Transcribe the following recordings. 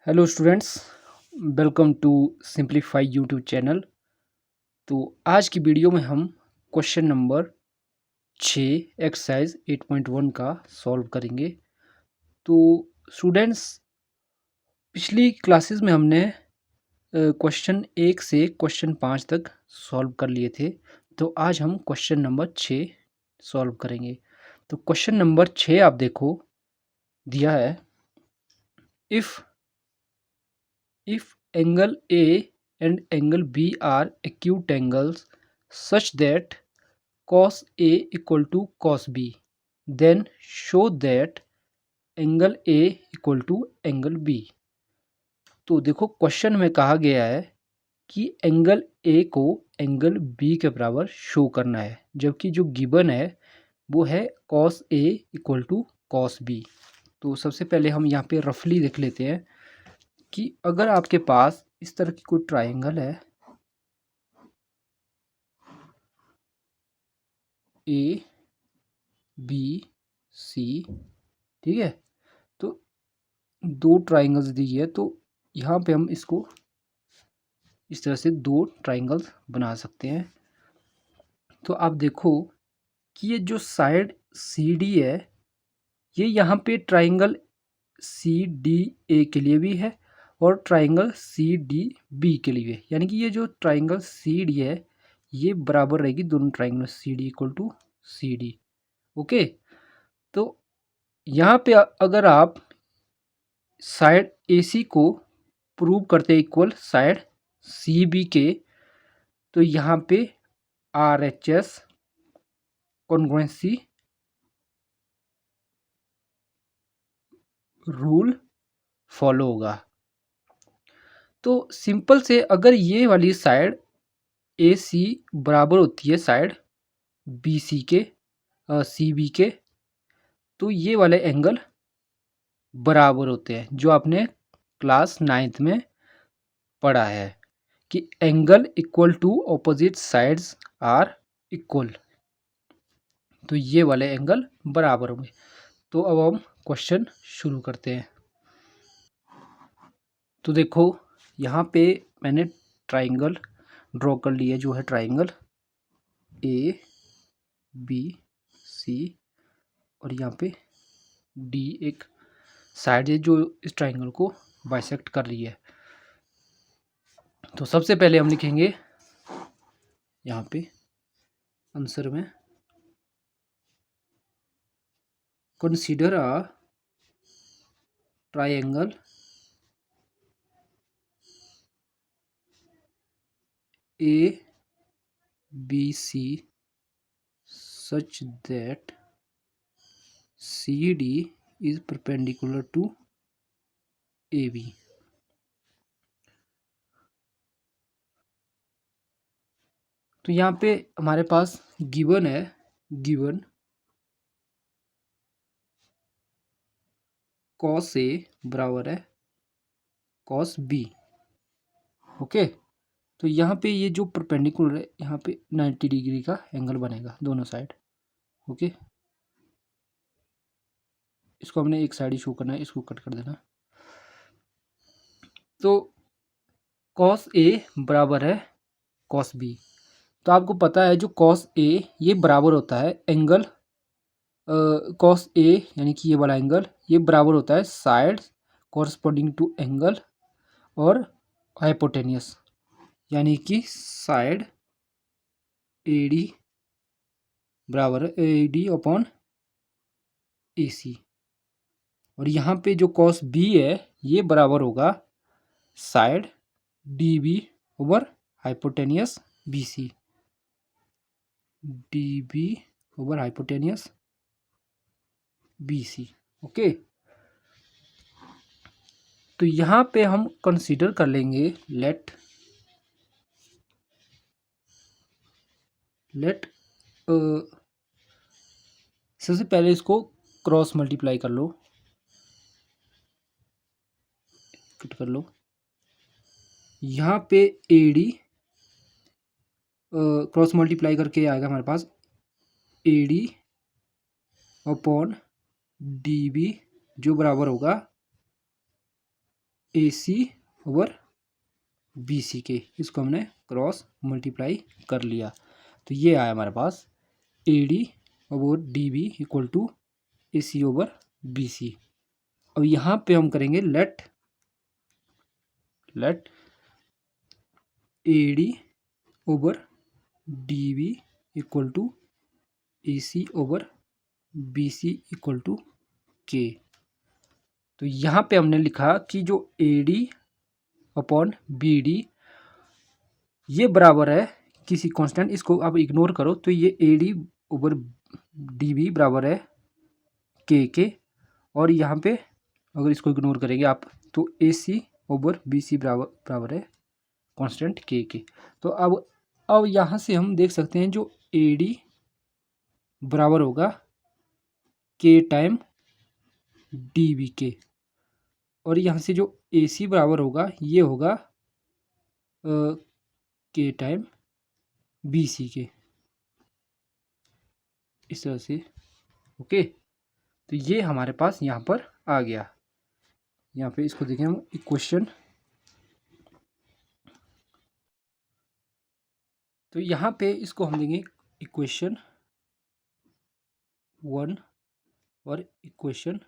Hello students, welcome to Simplify YouTube channel. तो आज की वीडियो में हम क्वेश्चन नंबर 6 एक्सरसाइज 8.1 का सॉल्व करेंगे। तो स्टूडेंट्स, पिछली क्लासेस में हमने क्वेश्चन 1 से क्वेश्चन 5 तक सॉल्व कर लिए थे। तो आज हम क्वेश्चन नंबर 6 सॉल्व करेंगे। तो क्वेश्चन नंबर 6 आप देखो, दिया है if angle A and angle B are acute angles such that cos A equal to cos B, then show that angle A equal to angle B। तो देखो, question में कहा गया है कि एंगल ए को एंगल बी के बराबर शो करना है, जबकि जो गिवन है वो है cos A equal to cos B। तो सबसे पहले हम यहाँ पे रफली देख लेते हैं कि अगर आपके पास इस तरह की कोई ट्राइंगल है ए बी सी, ठीक है, तो दो ट्राइंगल्स दी है। तो यहाँ पे हम इसको इस तरह से दो ट्राइंगल्स बना सकते हैं। तो आप देखो कि ये जो साइड सी डी है, ये यहाँ पे ट्राइंगल सी डी ए के लिए भी है और ट्राइंगल सी डी बी के लिए भी है। यानी कि ये जो ट्राइंगल सी डी है ये बराबर रहेगी दोनों triangle C D equal to C D. Okay, तो यहाँ पे अगर आप साइड ए सी को प्रूव करते इक्वल साइड सी बी के, तो यहाँ पे R H S congruency rule follow होगा। तो सिंपल से अगर ये वाली साइड ए सी बराबर होती है साइड बी सी के सी बी के, तो ये वाले एंगल बराबर होते हैं, जो आपने क्लास 9th में पढ़ा है कि angle equal to opposite sides are equal. तो ये वाले एंगल बराबर होंगे। तो अब हम क्वेश्चन शुरू करते हैं। तो देखो, यहाँ पे मैंने ट्राइंगल ड्रॉ कर लिया, जो है ट्राइंगल ए बी सी, और यहाँ पे डी एक साइड है जो इस ट्राइंगल को बाइसेक्ट कर रही है। तो सबसे पहले हम लिखेंगे यहाँ पे आंसर में, consider a triangle A B C such that CD is perpendicular to AB। तो यहाँ पे हमारे पास गिवन है, गिवन cos A बराबर है cos B। ओके, तो यहाँ पे ये जो परपेंडिकुलर है, यहाँ पे 90 डिग्री का एंगल बनेगा दोनों साइड। ओके, इसको हमने एक साइड ही शो करना है, इसको कट कर देना। तो cos A बराबर है cos B। तो आपको पता है जो cos A ये बराबर होता है एंगल cos A, यानी कि ये वाला एंगल ये बराबर होता है साइड कॉरस्पॉन्डिंग टू एंगल और हाइपोटेनियस, यानी कि साइड ए डी बराबर है ए डी अपॉन ए सी। और यहाँ पे जो cos B है ये बराबर होगा side D B over hypotenuse B C, D B over hypotenuse B C. Okay, तो यहाँ पे हम कंसीडर कर लेंगे लेट सबसे पहले इसको क्रॉस मल्टीप्लाई कर लो, कट कर लो। यहाँ पे ए डी क्रॉस मल्टीप्लाई करके आएगा हमारे पास A D upon D B, जो बराबर होगा AC ओवर BC के, इसको हमने क्रॉस मल्टीप्लाई कर लिया। तो ये आया हमारे पास AD over DB equal to AC over BC। अब यहाँ पे हम करेंगे let AD over DB equal to AC over BC equal to K। तो यहाँ पे हमने लिखा कि जो AD अपॉन BD ये बराबर है किसी कांस्टेंट, इसको आप इग्नोर करो तो ये AD ओवर DB बराबर है K के, और यहाँ पे अगर इसको इग्नोर करेंगे आप तो AC ओवर BC बराबर है कांस्टेंट K के। तो अब यहाँ से हम देख सकते हैं जो AD बराबर होगा K टाइम DB के, और यहाँ से जो AC बराबर होगा ये होगा K टाइम BC के, इस तरह से। ओके, तो ये हमारे पास यहाँ पर आ गया। यहाँ पे इसको देखें हम इक्वेशन, तो यहाँ पे इसको हम देंगे इक्वेशन 1 और इक्वेशन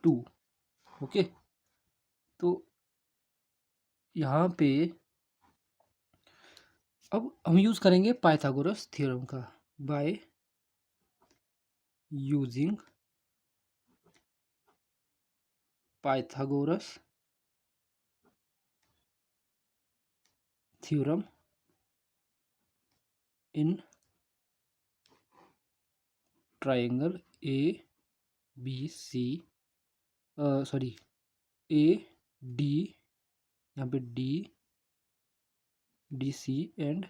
2। ओके, तो यहाँ पे अब हम यूज़ करेंगे पाइथागोरस थ्योरम का, by using Pythagoras theorem in triangle ABC sorry AD, यहाँ पे DC एंड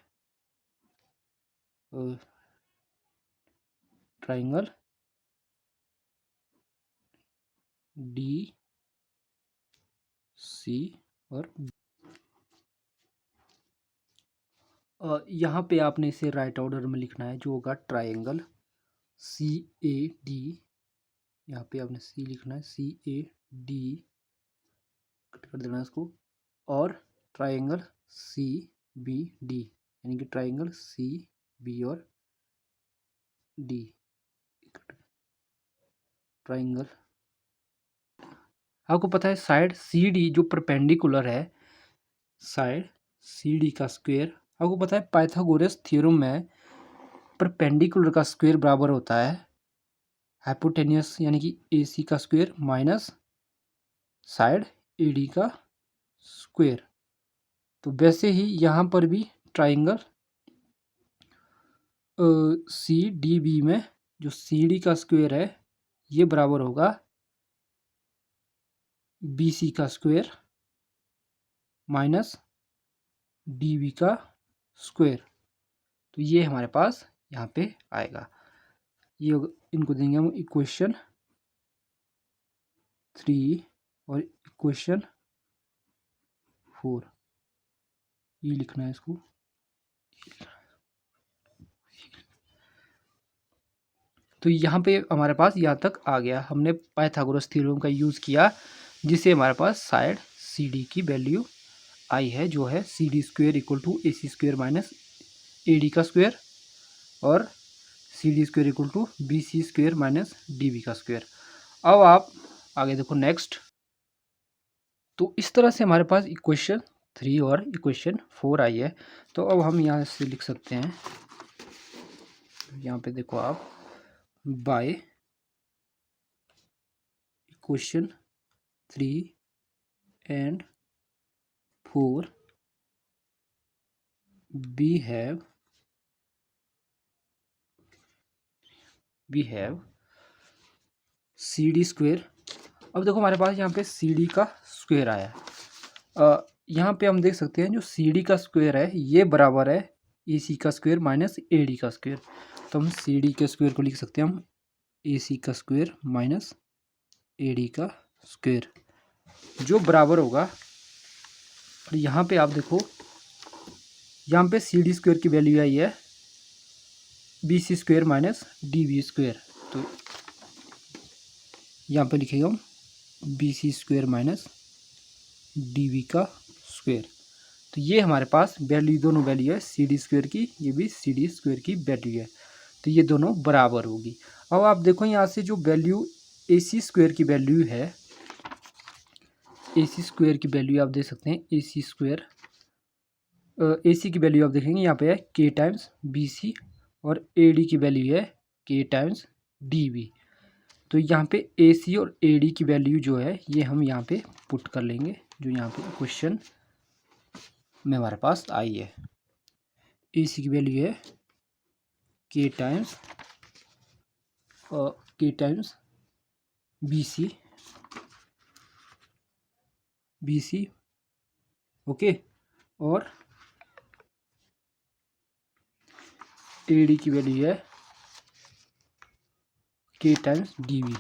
ट्राइंगल DC और यहाँ पे आपने इसे राइट ऑर्डर में लिखना है, जो होगा ट्राइंगल CAD, यहाँ पे आपने C लिखना है, CAD कट कर देना इसको, और ट्राइंगल CBD, यानी कि ट्राइंगल CB और D, ट्राइंगल। आपको पता है साइड CD जो परपेंडिकुलर है, साइड CD का स्क्वायर, आपको पता है पाइथागोरस थ्योरम में परपेंडिकुलर का स्क्वायर बराबर होता है हाइपोटेन्यूस यानी कि AC का स्क्वायर माइनस साइड AD का स्क्वायर। तो वैसे ही यहाँ पर भी ट्राइंगल CDB में जो CD का स्क्वायर है ये बराबर होगा BC का स्क्वायर माइनस DB का स्क्वायर। तो ये हमारे पास यहाँ पे आएगा। ये इनको देंगे हम इक्वेशन 3 और इक्वेशन 4, ये लिखना है इसको। तो यहाँ पे हमारे पास यहाँ तक आ गया, हमने पाइथागोरस थ्योरम का यूज़ किया जिससे हमारे पास साइड CD की वैल्यू आई है, जो है CD square equal to AC square minus AD का स्क्वायर, और CD square equal to BC square minus DB का स्क्वायर। अब आप आगे देखो नेक्स्ट। तो इस तरह से हमारे पास इक्वेशन 3 और इक्वेशन 4 आई है। तो अब हम यहाँ से लिख सकते हैं, यहाँ पे देखो आप, by equation 3 and 4 we have CD square. अब देखो हमारे पास यहाँ पे CD का स्क्वायर आया है। यहाँ पे हम देख सकते हैं जो CD का स्क्वायर है ये बराबर है AC का स्क्वायर माइनस AD का स्क्वायर। तो हम CD के स्क्वायर को लिख सकते हैं हम AC का स्क्वायर माइनस AD का स्क्वायर, जो बराबर होगा, और यहाँ पे आप देखो यहाँ पे CD स्क्वायर की वैल्यू आई है BC square minus DB square. तो यहाँ पे लिखेंगे हम BC² माइनस DV का स्क्वायर। तो ये हमारे पास वैल्यू, दोनों वैल्यू है CD² की, ये भी CD² की वैल्यू है, तो ये दोनों बराबर होगी। अब आप देखो यहाँ से जो वैल्यू AC² की वैल्यू है, AC² की वैल्यू आप देख सकते हैं, AC की वैल्यू आप देखेंगे यहाँ पे है K टाइम्स BC और AD की वैल्यू है K टाइम्स DV। तो यहाँ पे AC और AD की वैल्यू जो है ये हम यहाँ पे पुट कर लेंगे, जो यहाँ पे क्वेश्चन में हमारे पास आई है। AC की वैल्यू है K टाइम्स BC ओके, और AD की वैल्यू है K टाइम्स DV।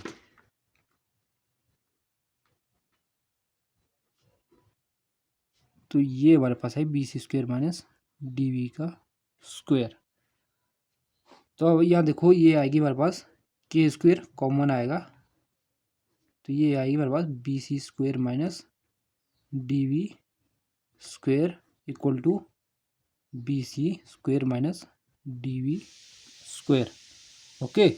तो ये हमारे पास है BC² माइनस DV का स्क्वायर। तो अब यहाँ देखो ये आएगी हमारे पास K² कॉमन आएगा, तो ये आएगी हमारे पास BC² minus DV square equal to BC² minus DV square. Okay,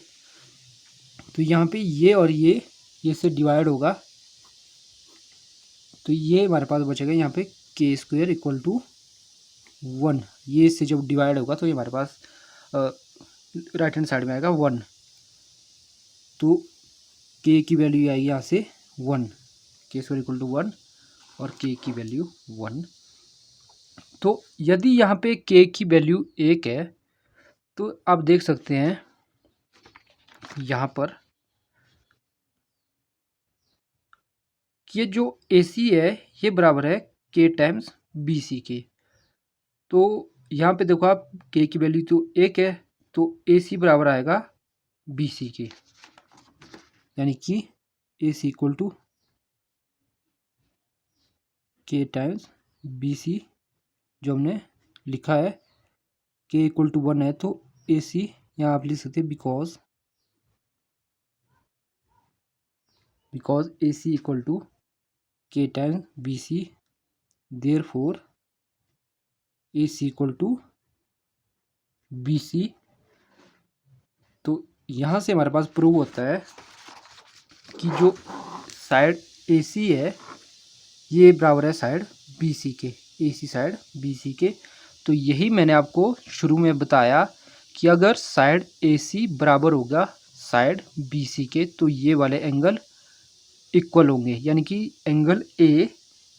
तो यहाँ पे ये और ये से डिवाइड होगा, तो ये हमारे पास बचेगा यहाँ पे K² इक्वल टू 1। ये इससे जब डिवाइड होगा तो ये हमारे पास राइट हैंड साइड में आएगा 1, तो K की वैल्यू आएगी यहाँ से 1, K² इक्वल टू 1 और K की वैल्यू 1। तो यदि यहाँ पे K की वैल्यू 1 है तो आप देख सकते हैं यहाँ पर ये जो AC है ये बराबर है K टाइम्स BC के। तो यहाँ पे देखो आप K की वैल्यू तो 1 है, तो AC बराबर आएगा BC के, यानी कि AC equal to K times BC जो हमने लिखा है, K इक्वल टू 1 है तो AC यहाँ आप लिख सकते हैं because AC equal to K times BC, therefore AC equal to BC। तो यहाँ से हमारे पास प्रूव होता है कि जो साइड AC है ये बराबर है साइड BC के, AC साइड BC के। तो यही मैंने आपको शुरू में बताया कि अगर साइड AC बराबर होगा साइड BC के तो ये वाले एंगल इक्वल होंगे, यानी कि एंगल A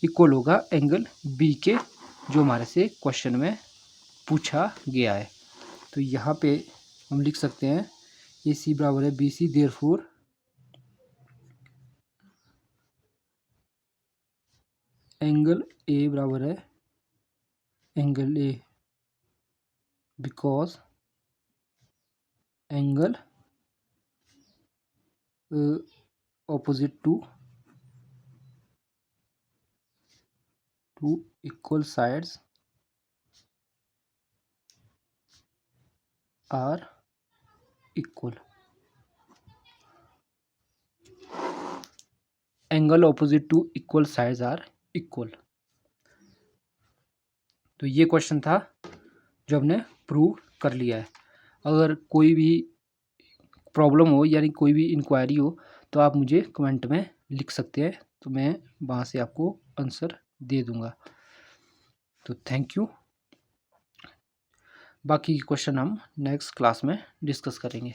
इक्वल होगा एंगल B के, जो हमारे से क्वेश्चन में पूछा गया है। तो यहाँ पे हम लिख सकते हैं AC बराबर है BC, देयरफॉर एंगल A बराबर है angle A because angle opposite to equal sides are equal। Angle opposite to equal sides are equal। तो ये क्वेश्चन था जो हमने प्रूव कर लिया है। अगर कोई भी प्रॉब्लम हो यानी कोई भी इंक्वायरी हो तो आप मुझे कमेंट में लिख सकते हैं, तो मैं वहाँ से आपको आंसर दे दूँगा। तो थैंक यू। बाकी क्वेश्चन हम नेक्स्ट क्लास में डिस्कस करेंगे।